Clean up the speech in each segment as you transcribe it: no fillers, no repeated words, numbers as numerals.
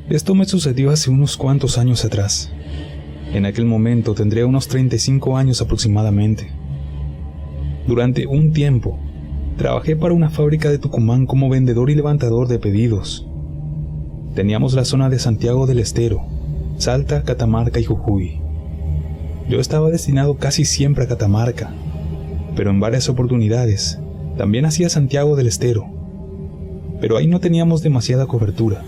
Esto me sucedió hace unos cuantos años atrás. En aquel momento tendría unos 35 años aproximadamente. Durante un tiempo, trabajé para una fábrica de Tucumán como vendedor y levantador de pedidos. Teníamos la zona de Santiago del Estero, Salta, Catamarca y Jujuy. Yo estaba destinado casi siempre a Catamarca, pero en varias oportunidades también hacía Santiago del Estero. Pero ahí no teníamos demasiada cobertura.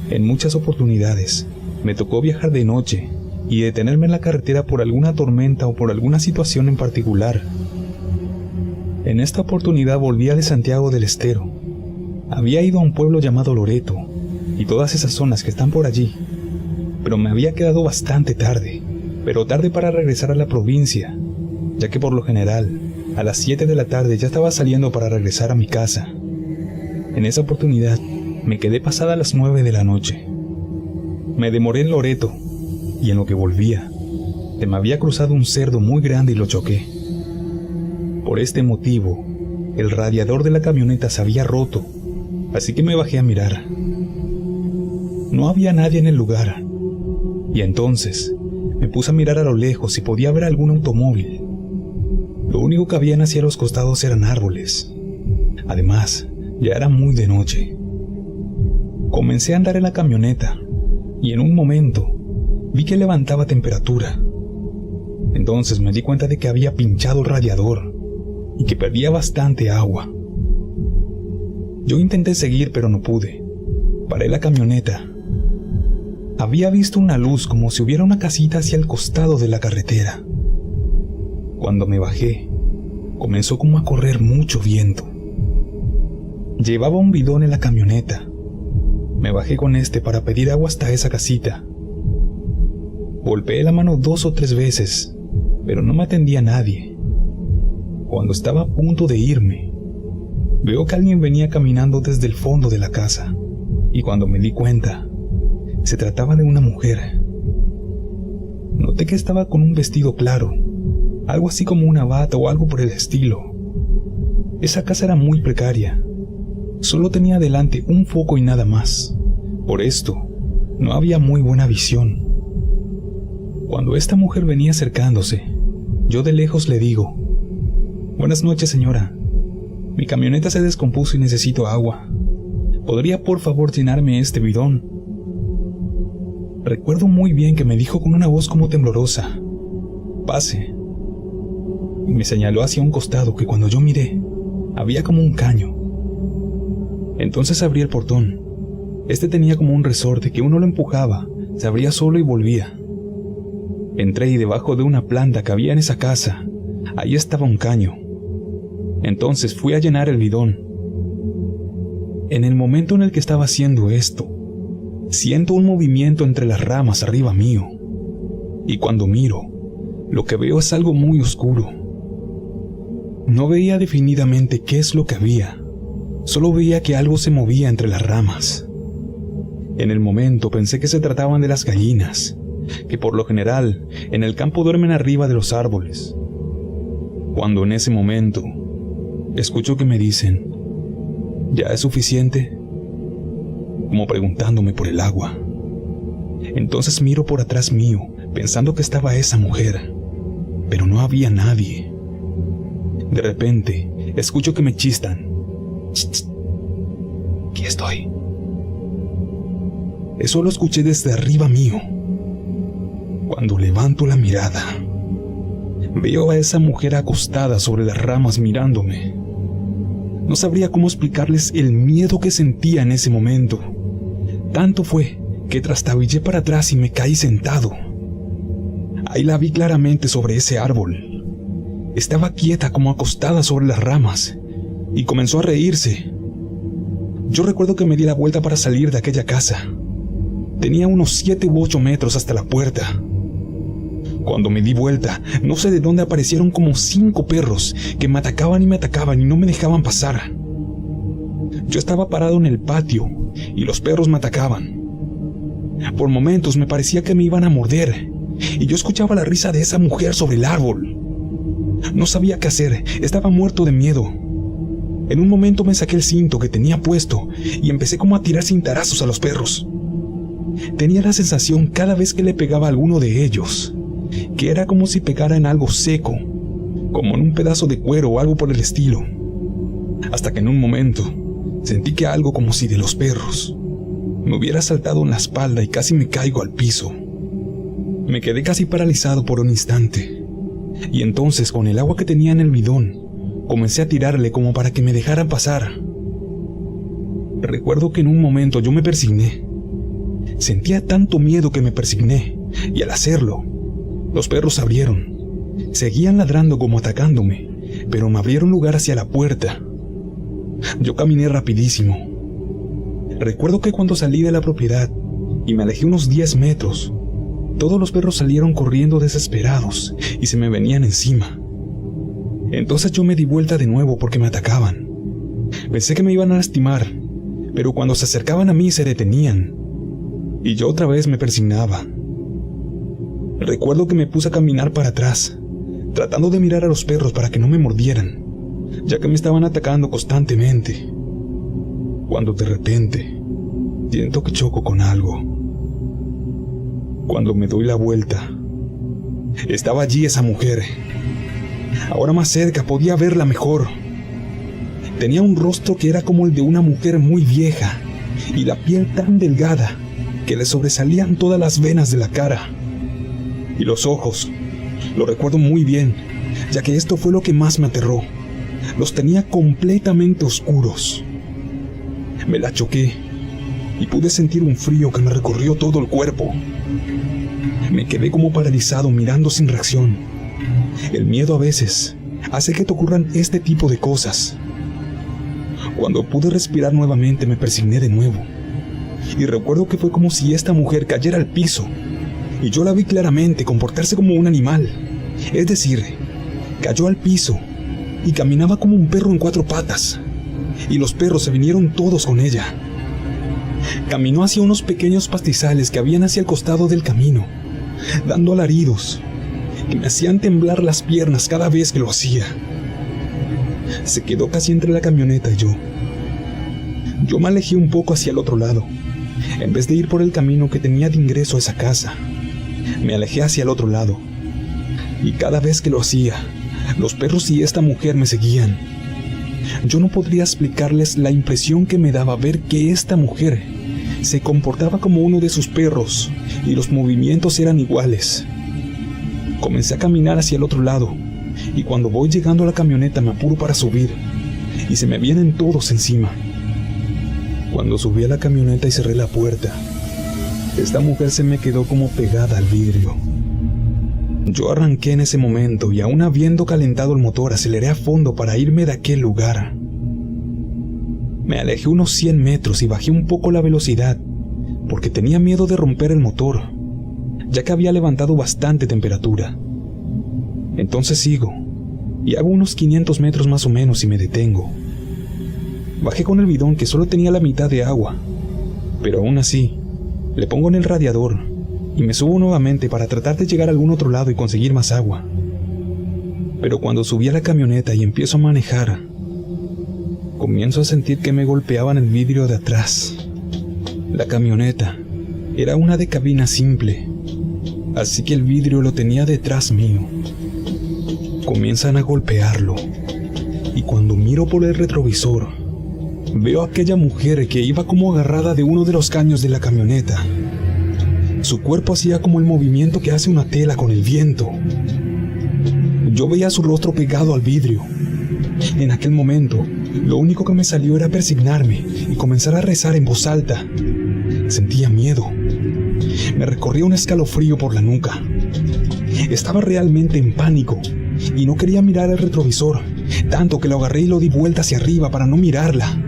En muchas oportunidades me tocó viajar de noche y detenerme en la carretera por alguna tormenta o por alguna situación en particular. En esta oportunidad volvía de Santiago del Estero. Había ido a un pueblo llamado Loreto y todas esas zonas que están por allí, pero me había quedado bastante tarde, pero tarde para regresar a la provincia, ya que por lo general a las 7 de la tarde ya estaba saliendo para regresar a mi casa. En esa oportunidad me quedé pasada las 9 de la noche. Me demoré en Loreto y en lo que volvía, se me había cruzado un cerdo muy grande y lo choqué. Por este motivo, el radiador de la camioneta se había roto, así que me bajé a mirar. No había nadie en el lugar, y entonces me puse a mirar a lo lejos si podía ver algún automóvil. Lo único que habían hacia los costados eran árboles. Además, ya era muy de noche. Comencé a andar en la camioneta, y en un momento vi que levantaba temperatura. Entonces me di cuenta de que había pinchado el radiador y que perdía bastante agua. Yo intenté seguir, pero no pude. Paré la camioneta. Había visto una luz como si hubiera una casita hacia el costado de la carretera. Cuando me bajé, comenzó como a correr mucho viento. Llevaba un bidón en la camioneta. Me bajé con este para pedir agua hasta esa casita. Golpeé la mano 2 o 3 veces, pero no me atendía nadie. Cuando estaba a punto de irme, veo que alguien venía caminando desde el fondo de la casa, y cuando me di cuenta, se trataba de una mujer. Noté que estaba con un vestido claro, algo así como una bata o algo por el estilo. Esa casa era muy precaria. Solo tenía delante un foco y nada más. Por esto, no había muy buena visión. Cuando esta mujer venía acercándose, yo de lejos le digo: «Buenas noches, señora. Mi camioneta se descompuso y necesito agua. ¿Podría por favor llenarme este bidón?». Recuerdo muy bien que me dijo con una voz como temblorosa: «Pase». Y me señaló hacia un costado que cuando yo miré, había como un caño. Entonces abrí el portón. Este tenía como un resorte que uno lo empujaba, se abría solo y volvía. Entré y debajo de una planta que había en esa casa, ahí estaba un caño. Entonces fui a llenar el bidón. En el momento en el que estaba haciendo esto, siento un movimiento entre las ramas arriba mío. Y cuando miro, lo que veo es algo muy oscuro. No veía definidamente qué es lo que había. Solo veía que algo se movía entre las ramas. En el momento pensé que se trataban de las gallinas, que por lo general en el campo duermen arriba de los árboles. Cuando en ese momento escucho que me dicen: «¿Ya es suficiente?», como preguntándome por el agua. Entonces miro por atrás mío, pensando que estaba esa mujer, pero no había nadie. De repente escucho que me chistan: «Aquí estoy». Eso lo escuché desde arriba mío. Cuando levanto la mirada, veo a esa mujer acostada sobre las ramas mirándome. No sabría cómo explicarles el miedo que sentía en ese momento. Tanto fue que trastabillé para atrás y me caí sentado. Ahí la vi claramente sobre ese árbol. Estaba quieta como acostada sobre las ramas y comenzó a reírse. Yo recuerdo que me di la vuelta para salir de aquella casa. Tenía unos 7 u 8 metros hasta la puerta. Cuando me di vuelta, no sé de dónde aparecieron como 5 perros que me atacaban y no me dejaban pasar. Yo estaba parado en el patio y los perros me atacaban. Por momentos me parecía que me iban a morder y yo escuchaba la risa de esa mujer sobre el árbol. No sabía qué hacer, estaba muerto de miedo. En un momento me saqué el cinto que tenía puesto y empecé como a tirar cintarazos a los perros. tenía la sensación cada vez que le pegaba a alguno de ellos, que era como si pegara en algo seco, como en un pedazo de cuero o algo por el estilo. Hasta que en un momento sentí que algo como si de los perros me hubiera saltado en la espalda y casi me caigo al piso. Me quedé casi paralizado por un instante, y entonces con el agua que tenía en el bidón comencé a tirarle como para que me dejaran pasar. Recuerdo que en un momento yo me persigné. Sentía tanto miedo que me persigné, y al hacerlo, los perros se abrieron. Seguían ladrando como atacándome, pero me abrieron lugar hacia la puerta. Yo caminé rapidísimo. Recuerdo que cuando salí de la propiedad y me alejé unos 10 metros, todos los perros salieron corriendo desesperados y se me venían encima. Entonces yo me di vuelta de nuevo porque me atacaban. Pensé que me iban a lastimar, pero cuando se acercaban a mí se detenían, y yo otra vez me persignaba. Recuerdo que me puse a caminar para atrás, tratando de mirar a los perros para que no me mordieran, ya que me estaban atacando constantemente, cuando de repente siento que choco con algo. Cuando me doy la vuelta, estaba allí esa mujer. Ahora más cerca podía verla mejor. Tenía un rostro que era como el de una mujer muy vieja, y la piel tan delgada que le sobresalían todas las venas de la cara. Y los ojos, lo recuerdo muy bien, ya que esto fue lo que más me aterró. Los tenía completamente oscuros. Me la choqué y pude sentir un frío que me recorrió todo el cuerpo. Me quedé como paralizado mirando sin reacción. El miedo a veces hace que te ocurran este tipo de cosas. Cuando pude respirar nuevamente me persigné de nuevo. Y recuerdo que fue como si esta mujer cayera al piso. Y yo la vi claramente comportarse como un animal. Es decir, cayó al piso y caminaba como un perro en 4 patas. Y los perros se vinieron todos con ella. Caminó hacia unos pequeños pastizales que habían hacia el costado del camino, dando alaridos que me hacían temblar las piernas cada vez que lo hacía. Se quedó casi entre la camioneta y yo. Yo me alejé un poco hacia el otro lado, en vez de ir por el camino que tenía de ingreso a esa casa. Me alejé hacia el otro lado, y cada vez que lo hacía, los perros y esta mujer me seguían. Yo no podría explicarles la impresión que me daba ver que esta mujer se comportaba como uno de sus perros y los movimientos eran iguales. Comencé a caminar hacia el otro lado y cuando voy llegando a la camioneta me apuro para subir y se me vienen todos encima. Cuando subí a la camioneta y cerré la puerta, esta mujer se me quedó como pegada al vidrio. Yo arranqué en ese momento y aún habiendo calentado el motor aceleré a fondo para irme de aquel lugar. Me alejé unos 100 metros y bajé un poco la velocidad porque tenía miedo de romper el motor, ya que había levantado bastante temperatura. Entonces sigo y hago unos 500 metros más o menos y me detengo. Bajé con el bidón que solo tenía la mitad de agua, pero aún así le pongo en el radiador y me subo nuevamente para tratar de llegar a algún otro lado y conseguir más agua. Pero cuando subí a la camioneta y empiezo a manejar, comienzo a sentir que me golpeaban el vidrio de atrás. La camioneta era una de cabina simple, así que el vidrio lo tenía detrás mío. Comienzan a golpearlo, y cuando miro por el retrovisor, veo a aquella mujer que iba como agarrada de uno de los caños de la camioneta. Su cuerpo hacía como el movimiento que hace una tela con el viento. Yo veía su rostro pegado al vidrio. En aquel momento, lo único que me salió era persignarme y comenzar a rezar en voz alta. Sentía miedo. Me recorría un escalofrío por la nuca. Estaba realmente en pánico y no quería mirar el retrovisor, tanto que lo agarré y lo di vuelta hacia arriba para no mirarla.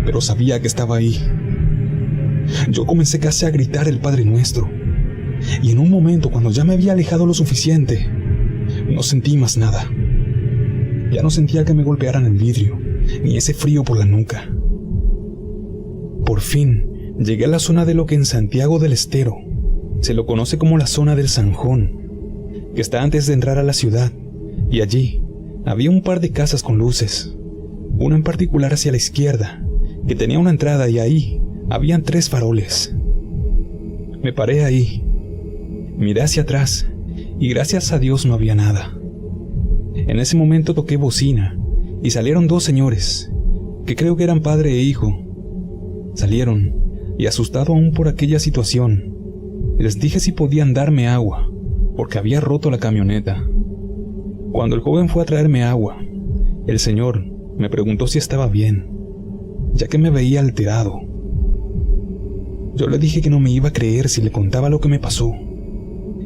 Pero sabía que estaba ahí. Yo comencé casi a gritar el Padre Nuestro, y en un momento, cuando ya me había alejado lo suficiente, no sentí más nada. Ya no sentía que me golpearan el vidrio, ni ese frío por la nuca. Por fin, llegué a la zona de lo que en Santiago del Estero se lo conoce como la zona del Zanjón, que está antes de entrar a la ciudad, y allí había un par de casas con luces, una en particular hacia la izquierda, que tenía una entrada y ahí habían 3 faroles. Me paré ahí, miré hacia atrás y gracias a Dios no había nada. En ese momento toqué bocina y salieron dos señores, que creo que eran padre e hijo. Salieron y, asustado aún por aquella situación, les dije si podían darme agua, porque había roto la camioneta. Cuando el joven fue a traerme agua, el señor me preguntó si estaba bien, ya que me veía alterado. Yo le dije que no me iba a creer si le contaba lo que me pasó,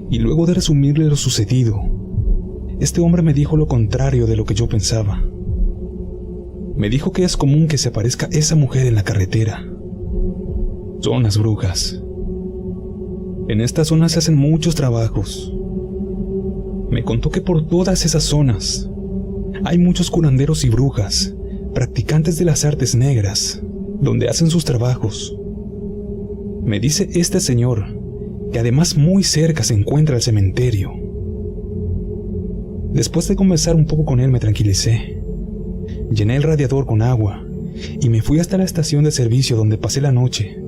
y luego de resumirle lo sucedido, este hombre me dijo lo contrario de lo que yo pensaba. Me dijo que es común que se aparezca esa mujer en la carretera. Son las brujas. En esta zona se hacen muchos trabajos. Me contó que por todas esas zonas hay muchos curanderos y brujas, practicantes de las artes negras, donde hacen sus trabajos. Me dice este señor que además muy cerca se encuentra el cementerio. Después de conversar un poco con él me tranquilicé. Llené el radiador con agua y me fui hasta la estación de servicio donde pasé la noche,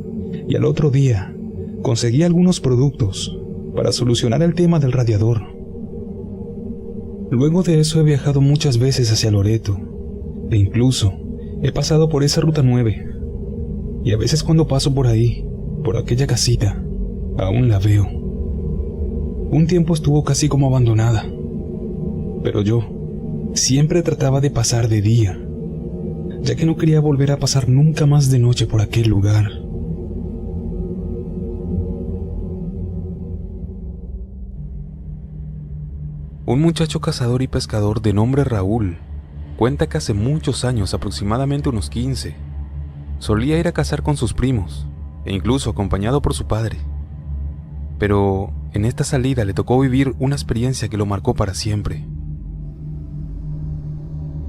y al otro día conseguí algunos productos para solucionar el tema del radiador. Luego de eso he viajado muchas veces hacia Loreto, e incluso he pasado por esa ruta 9, y a veces cuando paso por ahí, por aquella casita, aún la veo. Un tiempo estuvo casi como abandonada, pero yo siempre trataba de pasar de día, ya que no quería volver a pasar nunca más de noche por aquel lugar. Un muchacho cazador y pescador de nombre Raúl cuenta que hace muchos años, aproximadamente unos 15, solía ir a cazar con sus primos, e incluso acompañado por su padre. Pero en esta salida le tocó vivir una experiencia que lo marcó para siempre.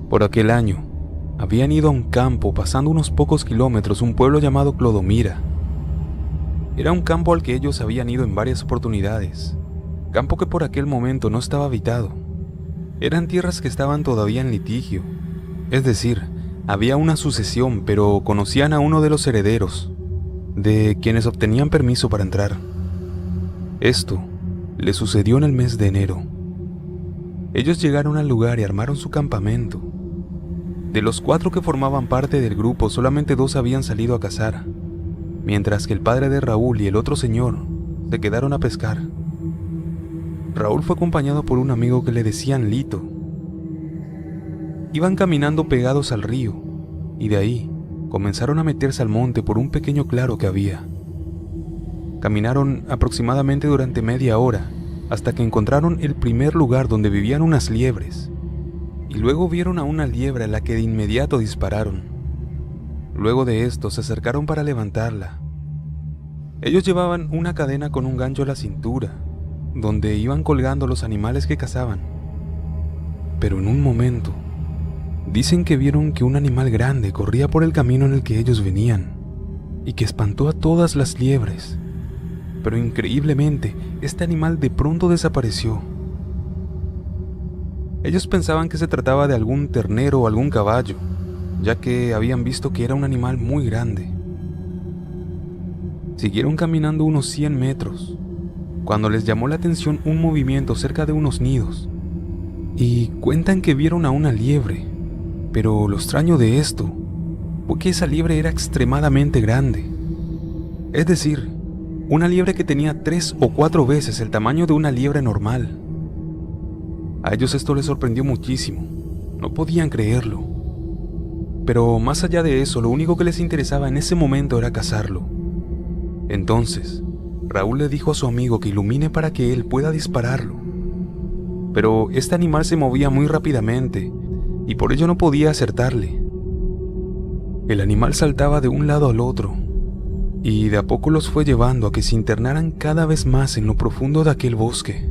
Por aquel año, habían ido a un campo pasando unos pocos kilómetros, un pueblo llamado Clodomira. Era un campo al que ellos habían ido en varias oportunidades, campo que por aquel momento no estaba habitado. Eran tierras que estaban todavía en litigio, es decir, había una sucesión, pero conocían a uno de los herederos, de quienes obtenían permiso para entrar. Esto le sucedió en el mes de enero. Ellos llegaron al lugar y armaron su campamento. De los 4 que formaban parte del grupo, solamente 2 habían salido a cazar, mientras que el padre de Raúl y el otro señor se quedaron a pescar. Raúl fue acompañado por un amigo que le decían Lito. Iban caminando pegados al río, y de ahí comenzaron a meterse al monte por un pequeño claro que había. Caminaron aproximadamente durante media hora, hasta que encontraron el primer lugar donde vivían unas liebres, y luego vieron a una liebre a la que de inmediato dispararon. Luego de esto se acercaron para levantarla. Ellos llevaban una cadena con un gancho a la cintura, donde iban colgando los animales que cazaban. Pero en un momento, dicen que vieron que un animal grande corría por el camino en el que ellos venían, y que espantó a todas las liebres. Pero increíblemente, este animal de pronto desapareció. Ellos pensaban que se trataba de algún ternero o algún caballo, ya que habían visto que era un animal muy grande. Siguieron caminando unos 100 metros, cuando les llamó la atención un movimiento cerca de unos nidos, y cuentan que vieron a una liebre, pero lo extraño de esto fue que esa liebre era extremadamente grande. Es decir, una liebre que tenía 3 o 4 veces el tamaño de una liebre normal. A ellos esto les sorprendió muchísimo, no podían creerlo. Pero más allá de eso, lo único que les interesaba en ese momento era cazarlo. Entonces, Raúl le dijo a su amigo que ilumine para que él pueda dispararlo. Pero este animal se movía muy rápidamente y por ello no podía acertarle. El animal saltaba de un lado al otro y de a poco los fue llevando a que se internaran cada vez más en lo profundo de aquel bosque.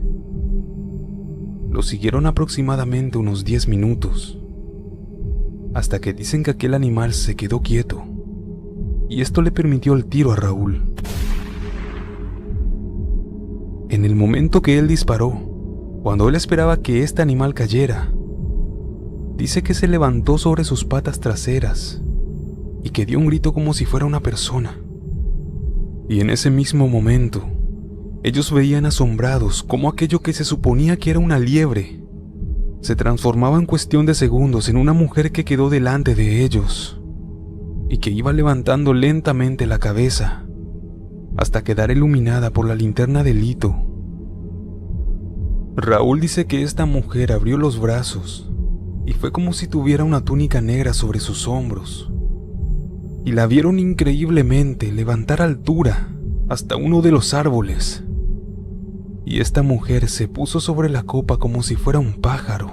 Lo siguieron aproximadamente unos 10 minutos, hasta que dicen que aquel animal se quedó quieto, y esto le permitió el tiro a Raúl. En el momento que él disparó, cuando él esperaba que este animal cayera, dice que se levantó sobre sus patas traseras y que dio un grito como si fuera una persona. Y en ese mismo momento, Ellos veían asombrados cómo aquello que se suponía que era una liebre se transformaba en cuestión de segundos en una mujer que quedó delante de ellos y que iba levantando lentamente la cabeza hasta quedar iluminada por la linterna de Lito. Raúl dice que esta mujer abrió los brazos y fue como si tuviera una túnica negra sobre sus hombros, y la vieron increíblemente levantar altura hasta uno de los árboles, y esta mujer se puso sobre la copa como si fuera un pájaro.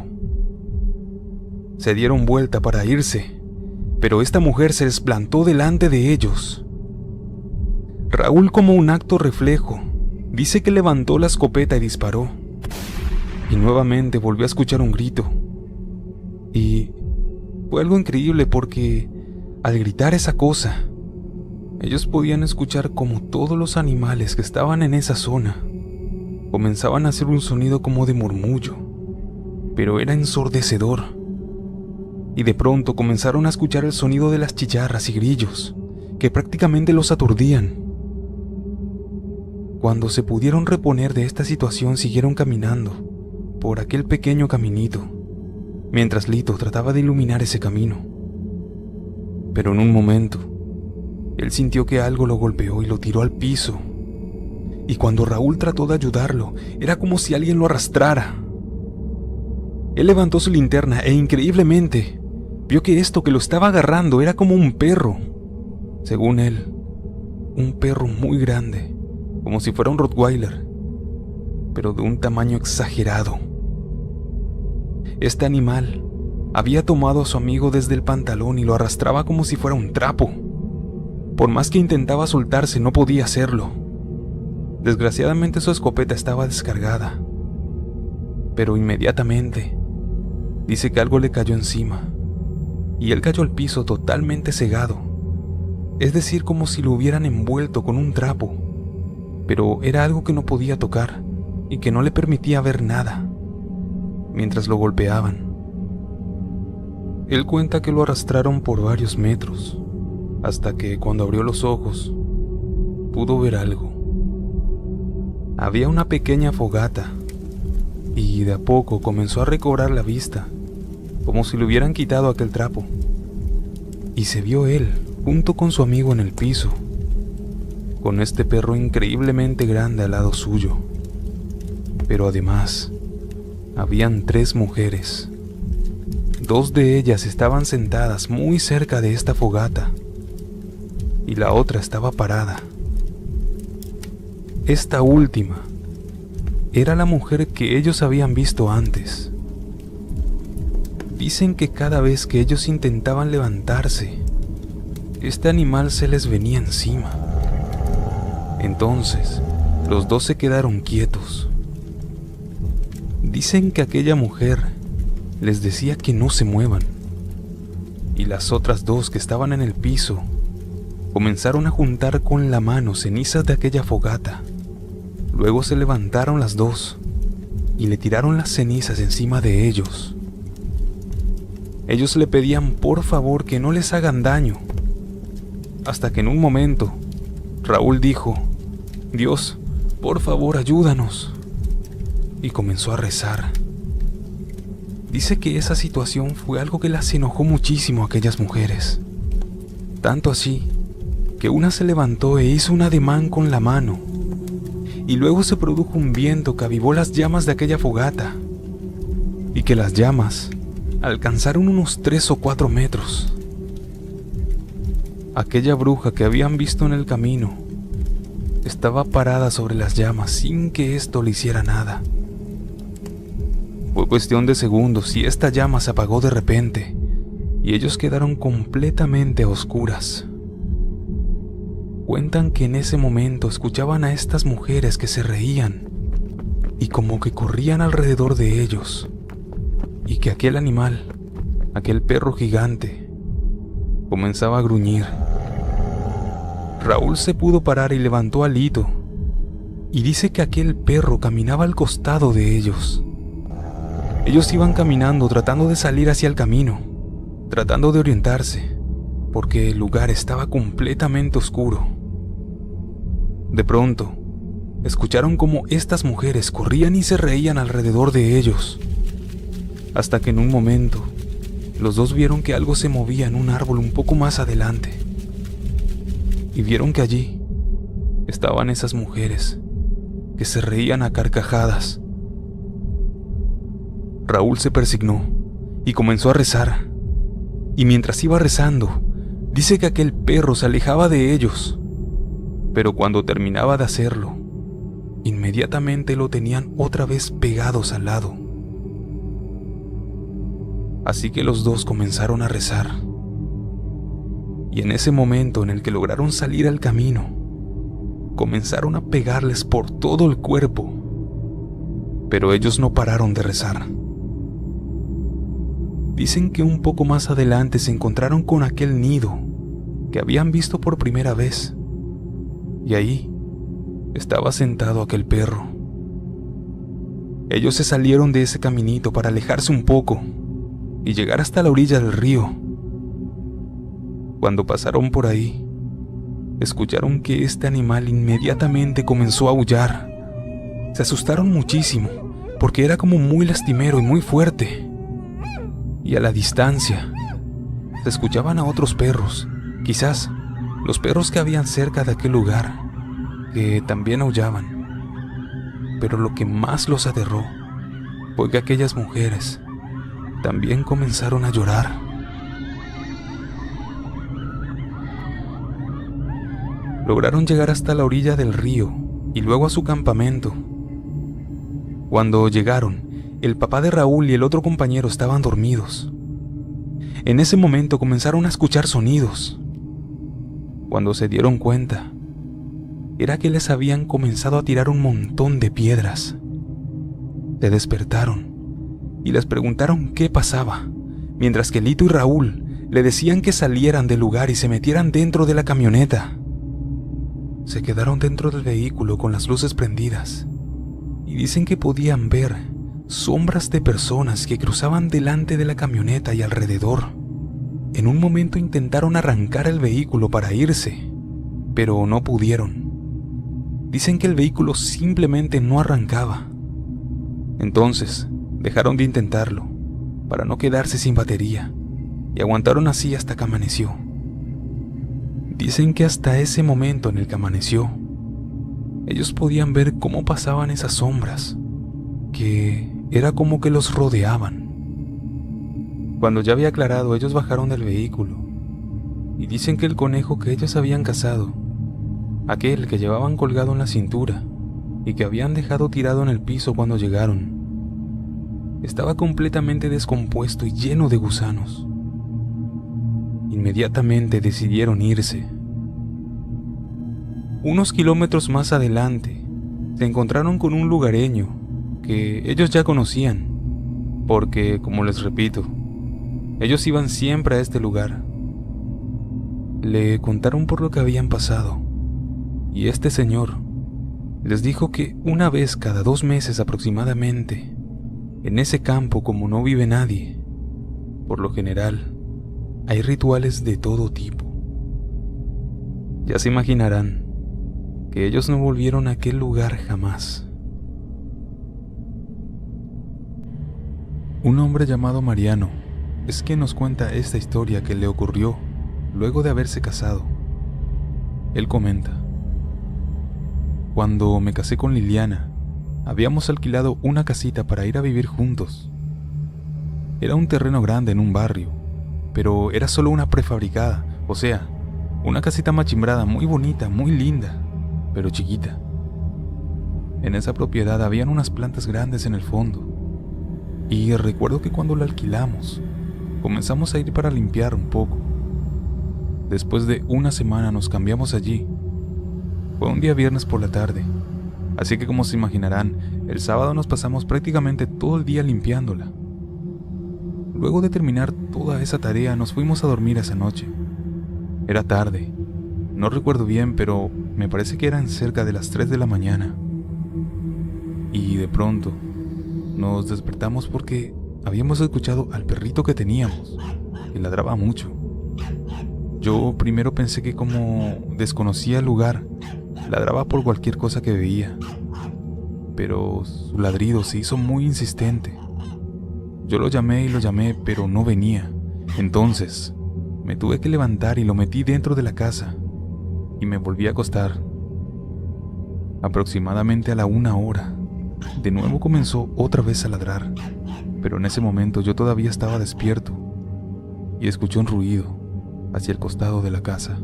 Se dieron vuelta para irse, pero esta mujer se les plantó delante de ellos. Raúl, como un acto reflejo, dice que levantó la escopeta y disparó, y nuevamente volvió a escuchar un grito. Y fue algo increíble porque al gritar esa cosa, ellos podían escuchar como todos los animales que estaban en esa zona comenzaban a hacer un sonido como de murmullo, pero era ensordecedor. Y de pronto comenzaron a escuchar el sonido de las chicharras y grillos, que prácticamente los aturdían. Cuando se pudieron reponer de esta situación, siguieron caminando por aquel pequeño caminito, mientras Lito trataba de iluminar ese camino. Pero en un momento, él sintió que algo lo golpeó y lo tiró al piso. Y cuando Raúl trató de ayudarlo, era como si alguien lo arrastrara. Él levantó su linterna e increíblemente vio que esto que lo estaba agarrando era como un perro. Según él, un perro muy grande, como si fuera un Rottweiler, pero de un tamaño exagerado. Este animal había tomado a su amigo desde el pantalón y lo arrastraba como si fuera un trapo. Por más que intentaba soltarse, no podía hacerlo. Desgraciadamente su escopeta estaba descargada, pero inmediatamente dice que algo le cayó encima y él cayó al piso totalmente cegado, es decir, como si lo hubieran envuelto con un trapo, pero era algo que no podía tocar y que no le permitía ver nada mientras lo golpeaban. Él cuenta que lo arrastraron por varios metros hasta que, cuando abrió los ojos, pudo ver algo. Había una pequeña fogata y de a poco comenzó a recobrar la vista, como si le hubieran quitado aquel trapo, y se vio él junto con su amigo en el piso, con este perro increíblemente grande al lado suyo. Pero además, habían 3 mujeres. 2 de ellas estaban sentadas muy cerca de esta fogata y la otra estaba parada. Esta última era la mujer que ellos habían visto antes. Dicen que cada vez que ellos intentaban levantarse, este animal se les venía encima. Entonces, los 2 se quedaron quietos. Dicen que aquella mujer les decía que no se muevan, y las otras 2 que estaban en el piso comenzaron a juntar con la mano cenizas de aquella fogata. Luego se levantaron las 2 y le tiraron las cenizas encima de ellos. Ellos le pedían por favor que no les hagan daño, hasta que en un momento Raúl dijo: «Dios, por favor, ayúdanos», y comenzó a rezar. Dice que esa situación fue algo que las enojó muchísimo a aquellas mujeres, tanto así que una se levantó e hizo un ademán con la mano, y luego se produjo un viento que avivó las llamas de aquella fogata, y que las llamas alcanzaron unos 3 o 4 metros. Aquella bruja que habían visto en el camino estaba parada sobre las llamas sin que esto le hiciera nada. Fue cuestión de segundos y esta llama se apagó de repente y ellos quedaron completamente a oscuras. Cuentan que en ese momento escuchaban a estas mujeres que se reían y como que corrían alrededor de ellos, y que aquel animal, aquel perro gigante, comenzaba a gruñir. Raúl se pudo parar y levantó a Lito, y dice que aquel perro caminaba al costado de ellos. Ellos iban caminando tratando de salir hacia el camino, tratando de orientarse, porque el lugar estaba completamente oscuro. De pronto, escucharon cómo estas mujeres corrían y se reían alrededor de ellos, hasta que en un momento los dos vieron que algo se movía en un árbol un poco más adelante, y vieron que allí estaban esas mujeres que se reían a carcajadas. Raúl se persignó y comenzó a rezar, y mientras iba rezando, dice que aquel perro se alejaba de ellos, pero cuando terminaba de hacerlo, inmediatamente lo tenían otra vez pegados al lado. Así que los dos comenzaron a rezar, y en ese momento en el que lograron salir al camino, comenzaron a pegarles por todo el cuerpo, pero ellos no pararon de rezar. Dicen que un poco más adelante se encontraron con aquel nido que habían visto por primera vez, y ahí estaba sentado aquel perro. Ellos se salieron de ese caminito para alejarse un poco y llegar hasta la orilla del río. Cuando pasaron por ahí, escucharon que este animal inmediatamente comenzó a aullar. Se asustaron muchísimo porque era como muy lastimero y muy fuerte. Y a la distancia se escuchaban a otros perros, quizás los perros que habían cerca de aquel lugar, que también aullaban. Pero lo que más los aterró fue que aquellas mujeres también comenzaron a llorar. Lograron llegar hasta la orilla del río y luego a su campamento. Cuando llegaron, el papá de Raúl y el otro compañero estaban dormidos. En ese momento comenzaron a escuchar sonidos. Cuando se dieron cuenta, era que les habían comenzado a tirar un montón de piedras. Se despertaron y les preguntaron qué pasaba, mientras que Lito y Raúl le decían que salieran del lugar y se metieran dentro de la camioneta. Se quedaron dentro del vehículo con las luces prendidas y dicen que podían ver sombras de personas que cruzaban delante de la camioneta y alrededor. En un momento intentaron arrancar el vehículo para irse, pero no pudieron. Dicen que el vehículo simplemente no arrancaba. Entonces dejaron de intentarlo para no quedarse sin batería y aguantaron así hasta que amaneció. Dicen que hasta ese momento en el que amaneció, ellos podían ver cómo pasaban esas sombras, que era como que los rodeaban. Cuando ya había aclarado, ellos bajaron del vehículo y dicen que el conejo que ellos habían cazado, aquel que llevaban colgado en la cintura y que habían dejado tirado en el piso cuando llegaron, estaba completamente descompuesto y lleno de gusanos. Inmediatamente decidieron irse. Unos kilómetros más adelante, se encontraron con un lugareño que ellos ya conocían, porque, como les repito, ellos iban siempre a este lugar. Le contaron por lo que habían pasado, y este señor les dijo que una vez cada 2 meses aproximadamente, en ese campo, como no vive nadie, por lo general, hay rituales de todo tipo. Ya se imaginarán que ellos no volvieron a aquel lugar jamás. Un hombre llamado Mariano es quien nos cuenta esta historia que le ocurrió luego de haberse casado. Él comenta: cuando me casé con Liliana, habíamos alquilado una casita para ir a vivir juntos. Era un terreno grande en un barrio, pero era solo una prefabricada, o sea, una casita machimbrada muy bonita, muy linda, pero chiquita. En esa propiedad habían unas plantas grandes en el fondo, y recuerdo que cuando la alquilamos, comenzamos a ir para limpiar un poco. Después de una semana nos cambiamos allí. Fue un día viernes por la tarde, así que como se imaginarán, el sábado nos pasamos prácticamente todo el día limpiándola. Luego de terminar toda esa tarea, nos fuimos a dormir esa noche. Era tarde, no recuerdo bien, pero me parece que eran cerca de las 3 de la mañana. Y de pronto, nos despertamos porque habíamos escuchado al perrito que teníamos, que ladraba mucho. Yo primero pensé que como desconocía el lugar, ladraba por cualquier cosa que veía, pero su ladrido se hizo muy insistente. Yo lo llamé y lo llamé, pero no venía. Entonces, me tuve que levantar y lo metí dentro de la casa y me volví a acostar. Aproximadamente a la 1 hora, de nuevo comenzó otra vez a ladrar, pero en ese momento yo todavía estaba despierto y escuché un ruido hacia el costado de la casa.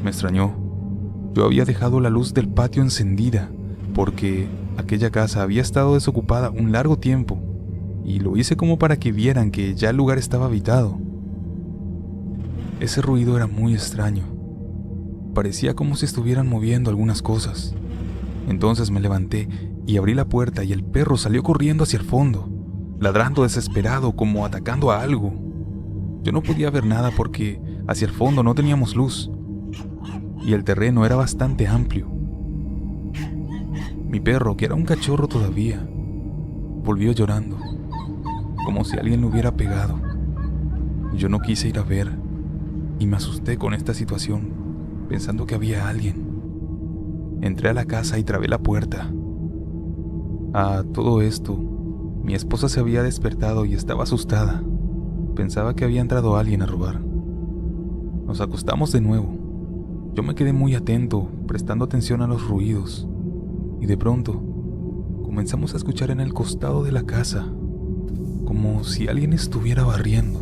Me extrañó. Yo había dejado la luz del patio encendida porque aquella casa había estado desocupada un largo tiempo y lo hice como para que vieran que ya el lugar estaba habitado. Ese ruido era muy extraño. Parecía como si estuvieran moviendo algunas cosas. Entonces me levanté y abrí la puerta y el perro salió corriendo hacia el fondo, ladrando desesperado como atacando a algo. Yo no podía ver nada porque hacia el fondo no teníamos luz y el terreno era bastante amplio. Mi perro, que era un cachorro todavía, volvió llorando, como si alguien lo hubiera pegado. Yo no quise ir a ver y me asusté con esta situación, pensando que había alguien. Entré a la casa y trabé la puerta. A todo esto, mi esposa se había despertado y estaba asustada. Pensaba que había entrado alguien a robar. Nos acostamos de nuevo. Yo me quedé muy atento, prestando atención a los ruidos, y de pronto comenzamos a escuchar en el costado de la casa, como si alguien estuviera barriendo.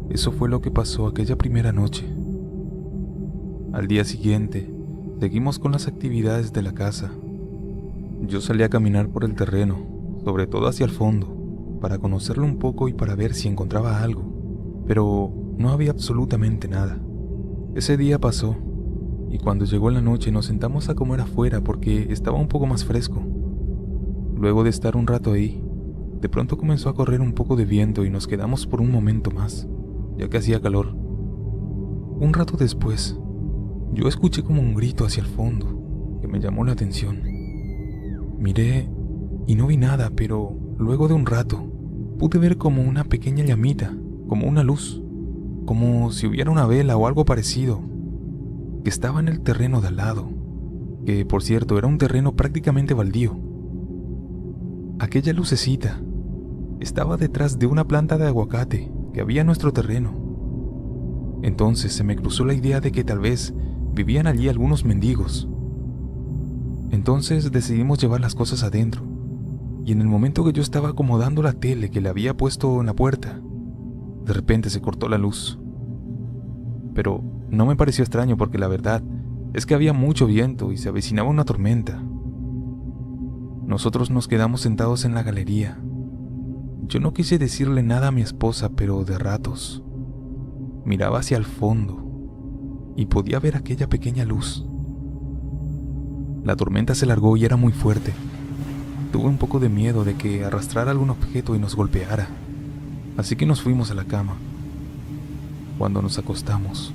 Eso fue lo que pasó aquella primera noche. Al día siguiente, seguimos con las actividades de la casa. Yo salí a caminar por el terreno, sobre todo hacia el fondo, para conocerlo un poco y para ver si encontraba algo, pero no había absolutamente nada. Ese día pasó, y cuando llegó la noche nos sentamos a comer afuera porque estaba un poco más fresco. Luego de estar un rato ahí, de pronto comenzó a correr un poco de viento y nos quedamos por un momento más, ya que hacía calor. Un rato después, yo escuché como un grito hacia el fondo, que me llamó la atención. Miré y no vi nada, pero luego de un rato, pude ver como una pequeña llamita, como una luz, como si hubiera una vela o algo parecido, que estaba en el terreno de al lado, que por cierto era un terreno prácticamente baldío. Aquella lucecita estaba detrás de una planta de aguacate que había en nuestro terreno. Entonces se me cruzó la idea de que tal vez vivían allí algunos mendigos. Entonces decidimos llevar las cosas adentro, y en el momento que yo estaba acomodando la tele que le había puesto en la puerta, de repente se cortó la luz. Pero no me pareció extraño porque la verdad es que había mucho viento y se avecinaba una tormenta. Nosotros nos quedamos sentados en la galería. Yo no quise decirle nada a mi esposa, pero de ratos miraba hacia el fondo y podía ver aquella pequeña luz. La tormenta se largó y era muy fuerte. Tuve un poco de miedo de que arrastrara algún objeto y nos golpeara, así que nos fuimos a la cama. Cuando nos acostamos,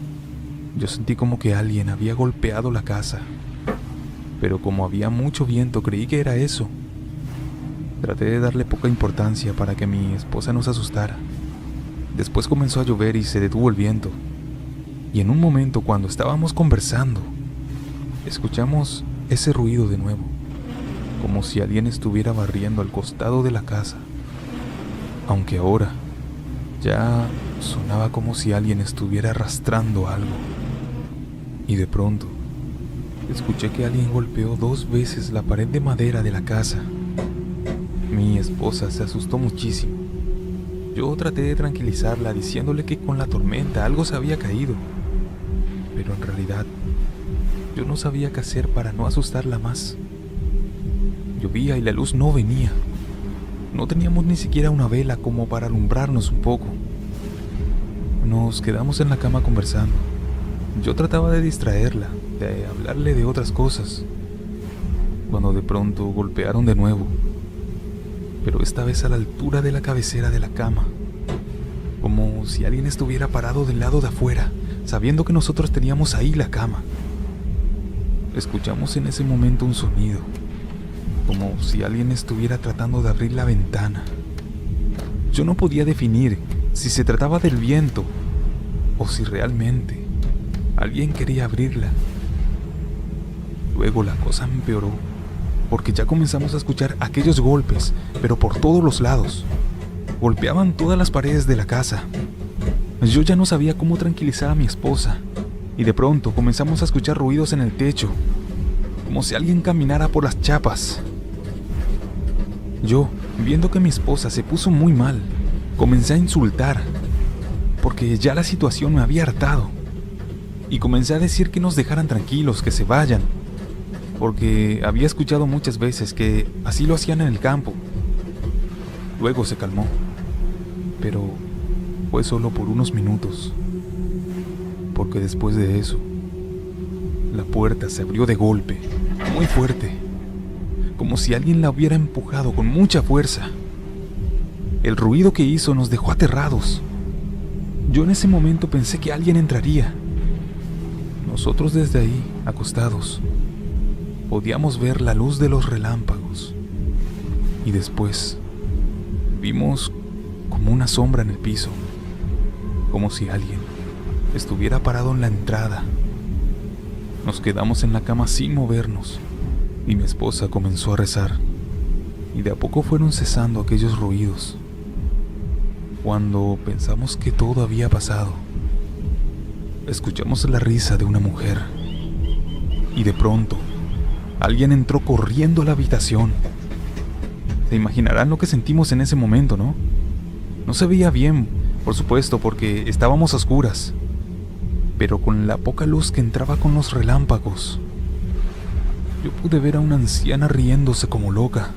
yo sentí como que alguien había golpeado la casa, pero como había mucho viento creí que era eso. Traté de darle poca importancia para que mi esposa no se asustara. Después comenzó a llover y se detuvo el viento, y en un momento cuando estábamos conversando, escuchamos ese ruido de nuevo, como si alguien estuviera barriendo al costado de la casa, aunque ahora ya sonaba como si alguien estuviera arrastrando algo. Y de pronto escuché que alguien golpeó 2 veces la pared de madera de la casa. Mi esposa se asustó muchísimo. Yo traté de tranquilizarla diciéndole que con la tormenta algo se había caído, pero en realidad yo no sabía qué hacer para no asustarla más. Llovía y la luz no venía. No teníamos ni siquiera una vela como para alumbrarnos un poco. Nos quedamos en la cama conversando. Yo trataba de distraerla, de hablarle de otras cosas, cuando de pronto golpearon de nuevo, pero esta vez a la altura de la cabecera de la cama, como si alguien estuviera parado del lado de afuera, sabiendo que nosotros teníamos ahí la cama. Escuchamos en ese momento un sonido, como si alguien estuviera tratando de abrir la ventana. Yo no podía definir si se trataba del viento o si realmente alguien quería abrirla. Luego la cosa empeoró. porque ya comenzamos a escuchar aquellos golpes, pero por todos los lados. Golpeaban todas las paredes de la casa. Yo ya no sabía cómo tranquilizar a mi esposa, y de pronto comenzamos a escuchar ruidos en el techo, como si alguien caminara por las chapas. Yo, viendo que mi esposa se puso muy mal, comencé a insultar, porque ya la situación me había hartado, y comencé a decir que nos dejaran tranquilos, que se vayan, porque había escuchado muchas veces que así lo hacían en el campo. Luego se calmó, pero fue solo por unos minutos, porque después de eso, la puerta se abrió de golpe, muy fuerte, como si alguien la hubiera empujado con mucha fuerza. El ruido que hizo nos dejó aterrados. Yo en ese momento pensé que alguien entraría. Nosotros desde ahí, acostados, podíamos ver la luz de los relámpagos, y después vimos como una sombra en el piso, como si alguien estuviera parado en la entrada. Nos quedamos en la cama sin movernos, y mi esposa comenzó a rezar, y de a poco fueron cesando aquellos ruidos. Cuando pensamos que todo había pasado, escuchamos la risa de una mujer, y de pronto alguien entró corriendo a la habitación. Se imaginarán lo que sentimos en ese momento, ¿no? No se veía bien, por supuesto, porque estábamos a oscuras, pero con la poca luz que entraba con los relámpagos, yo pude ver a una anciana riéndose como loca.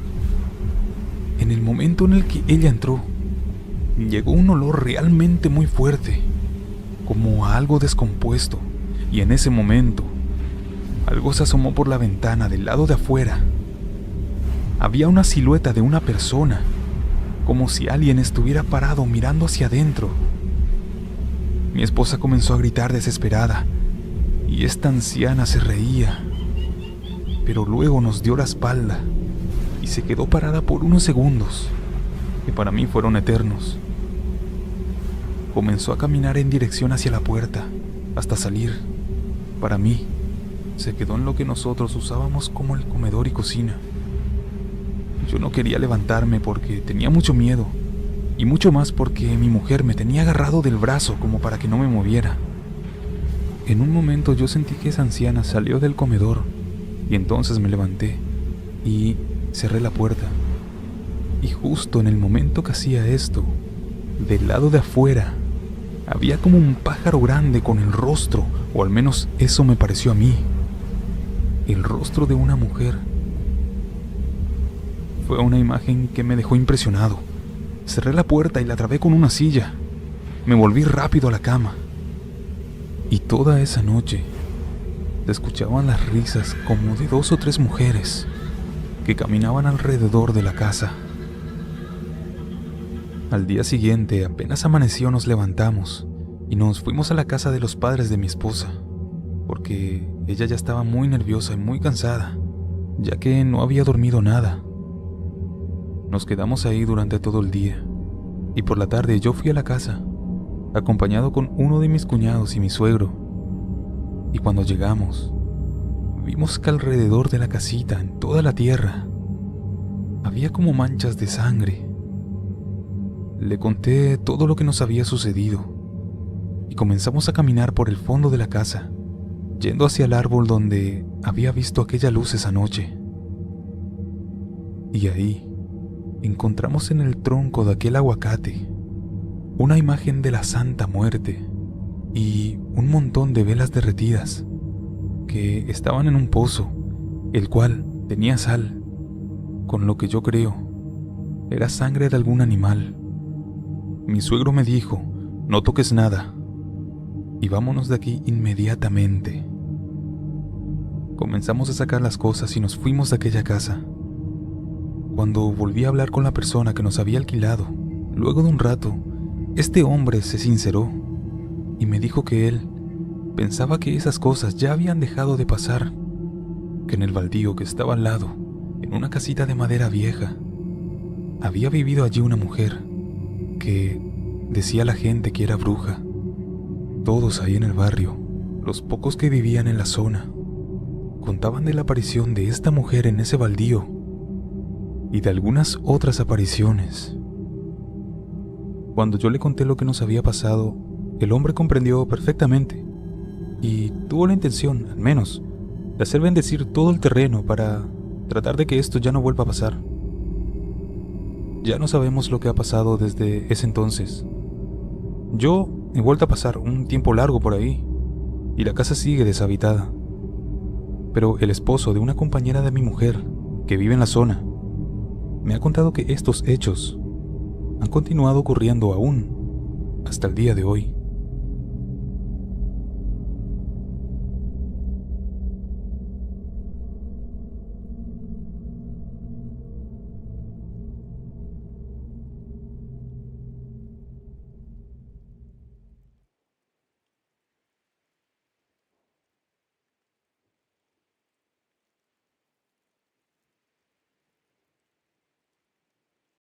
En el momento en el que ella entró, llegó un olor realmente muy fuerte, como a algo descompuesto, y en ese momento, algo se asomó por la ventana del lado de afuera. Había una silueta de una persona, como si alguien estuviera parado mirando hacia adentro. Mi esposa comenzó a gritar desesperada, y esta anciana se reía, pero luego nos dio la espalda y se quedó parada por unos segundos, que para mí fueron eternos. Comenzó a caminar en dirección hacia la puerta, hasta salir. Para mí, se quedó en lo que nosotros usábamos como el comedor y cocina. Yo no quería levantarme porque tenía mucho miedo, y mucho más porque mi mujer me tenía agarrado del brazo como para que no me moviera. En un momento yo sentí que esa anciana salió del comedor, y entonces me levanté y cerré la puerta. Y justo en el momento que hacía esto, del lado de afuera, había como un pájaro grande con el rostro, o al menos eso me pareció a mí, el rostro de una mujer. Fue una imagen que me dejó impresionado. Cerré la puerta y la trabé con una silla. Me volví rápido a la cama. Y toda esa noche se escuchaban las risas como de 2 o 3 mujeres que caminaban alrededor de la casa. Al día siguiente, apenas amaneció, nos levantamos y nos fuimos a la casa de los padres de mi esposa, porque ella ya estaba muy nerviosa y muy cansada, ya que no había dormido nada. Nos quedamos ahí durante todo el día, y por la tarde yo fui a la casa, acompañado con uno de mis cuñados y mi suegro. Y cuando llegamos, vimos que alrededor de la casita, en toda la tierra, había como manchas de sangre. Le conté todo lo que nos había sucedido, y comenzamos a caminar por el fondo de la casa, yendo hacia el árbol donde había visto aquella luz esa noche. Y ahí encontramos en el tronco de aquel aguacate una imagen de la Santa Muerte y un montón de velas derretidas que estaban en un pozo, el cual tenía sal, con lo que yo creo era sangre de algún animal. Mi suegro me dijo: no toques nada y vámonos de aquí inmediatamente. Comenzamos a sacar las cosas y nos fuimos de aquella casa. Cuando volví a hablar con la persona que nos había alquilado, luego de un rato, este hombre se sinceró y me dijo que él pensaba que esas cosas ya habían dejado de pasar, que en el baldío que estaba al lado, en una casita de madera vieja, había vivido allí una mujer que decía la gente que era bruja. Todos ahí en el barrio, los pocos que vivían en la zona, contaban de la aparición de esta mujer en ese baldío y de algunas otras apariciones. Cuando yo le conté lo que nos había pasado, el hombre comprendió perfectamente y tuvo la intención, al menos, de hacer bendecir todo el terreno para tratar de que esto ya no vuelva a pasar. Ya no sabemos lo que ha pasado desde ese entonces. Yo he vuelto a pasar un tiempo largo por ahí y la casa sigue deshabitada. Pero el esposo de una compañera de mi mujer, que vive en la zona, me ha contado que estos hechos han continuado ocurriendo aún hasta el día de hoy.